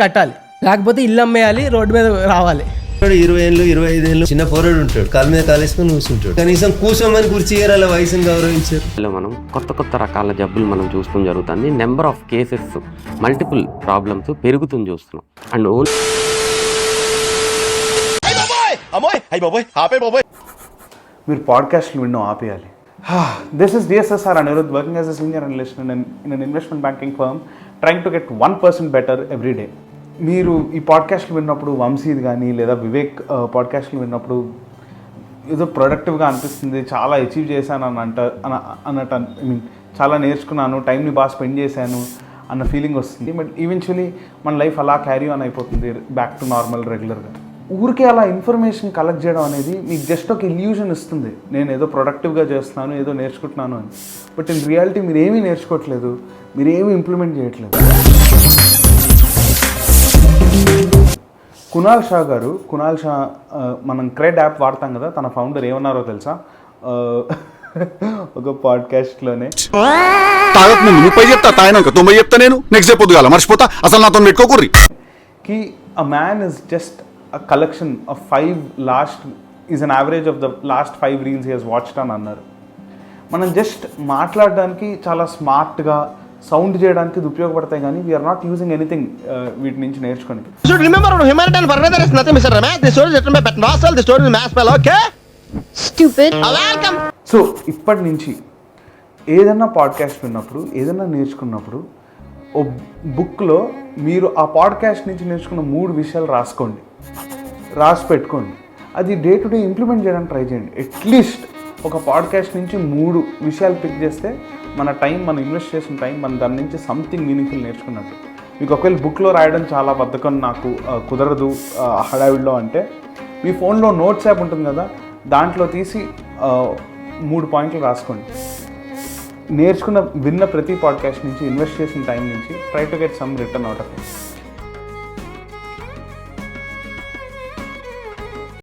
కట్టాలి, లేకపోతే ఇల్లు అమ్మేయాలి, రోడ్డు మీద రావాలి. 20 ఏళ్ళు 25 ఏళ్ళు చిన్న పోరాడు ఉంటాడు, కాలు మీద కాలేసుకొని కూర్చుంటాడు. కనీసం కూర్చోమని కుర్చీగారు అలా వయసును గౌరవించారు. మనం కొత్త రకాల జబ్బులు మనం చూస్తూ జరుగుతుంది. Number of cases, multiple problems పెరుగుతుంది చూస్తున్నాం. అండ్ మీరు పాడ్కాస్ట్లు వినడం ఆపేయాలి. This is DSSR Anirudh, working as a senior analyst in an investment banking firm, trying to get 1% better every day. మీరు ఈ పాడ్కాస్ట్లు విన్నప్పుడు వంశీది కానీ లేదా వివేక్ పాడ్కాస్ట్లు విన్నప్పుడు ఏదో ప్రొడక్టివ్గా అనిపిస్తుంది, చాలా అచీవ్ చేశాను అన్నట్టు ఐ మీన్ చాలా నేర్చుకున్నాను, టైంని బాగా స్పెండ్ చేశాను అన్న ఫీలింగ్ వస్తుంది. బట్ ఈవెన్చువలీ మన లైఫ్ అలా క్యారీ ఆన్ అయిపోతుంది బ్యాక్ టు నార్మల్ రెగ్యులర్గా. ఊరికే అలా ఇన్ఫర్మేషన్ కలెక్ట్ చేయడం అనేది మీకు జస్ట్ ఒక ఇల్యూజన్ ఇస్తుంది, నేను ఏదో ప్రొడక్టివ్గా చేస్తున్నాను, ఏదో నేర్చుకుంటున్నాను అని. బట్ ఇన్ రియాలిటీ మీరు ఏమీ నేర్చుకోవట్లేదు, మీరు ఏమీ ఇంప్లిమెంట్ చేయట్లేదు. కునాల్ షా గారు, మనం క్రెడ్ యాప్ వాడతాం కదా, తన ఫౌండర్ ఏమన్నారో తెలుసా? ఒక పాడ్కాస్ట్లోనే తాగక ముందు 30 చెప్తా, తాగినాక 90 చెప్తా, నేను నెక్స్ట్ డే పొద్దుగాల మర్చిపోతా, అసలు నాతో పెట్టుకోకుర్రి. కి a man is just a collection of 5 is an average of the last 5 reels he has watched అని అన్నారు. మనం జస్ట్ మాట్లాడడానికి చాలా స్మార్ట్గా సౌండ్ చేయడానికి ఇది ఉపయోగపడతాయి, కానీ వీఆర్ నాట్ యూజింగ్ ఎనీథింగ్ వీటి నుంచి నేర్చుకొని. సో ఇప్పటి నుంచి ఏదన్నా పాడ్కాస్ట్ విన్నప్పుడు, ఏదన్నా నేర్చుకున్నప్పుడు ఓ బుక్లో మీరు ఆ పాడ్కాస్ట్ నుంచి నేర్చుకున్న 3 విషయాలు రాసి పెట్టుకోండి. అది డే టు డే ఇంప్లిమెంట్ చేయడానికి ట్రై చేయండి. అట్లీస్ట్ ఒక పాడ్కాస్ట్ నుంచి 3 విషయాలు పిక్ చేస్తే మన టైం, మనం ఇన్వెస్ట్ చేసిన టైం, మనం దాని నుంచి సంథింగ్ మీనింగ్ఫుల్ నేర్చుకున్నట్టు. మీకు ఒకవేళ బుక్లో రాయడం చాలా బద్ధకం, నాకు కుదరదు హడావిడిలో అంటే, మీ ఫోన్లో నోట్స్ యాప్ ఉంటుంది కదా, దాంట్లో తీసి 3 పాయింట్లు రాసుకోండి. విన్న ప్రతి పాడ్కాస్ట్ నుంచి, ఇన్వెస్ట్ చేసిన టైం నుంచి try to get some return out of it.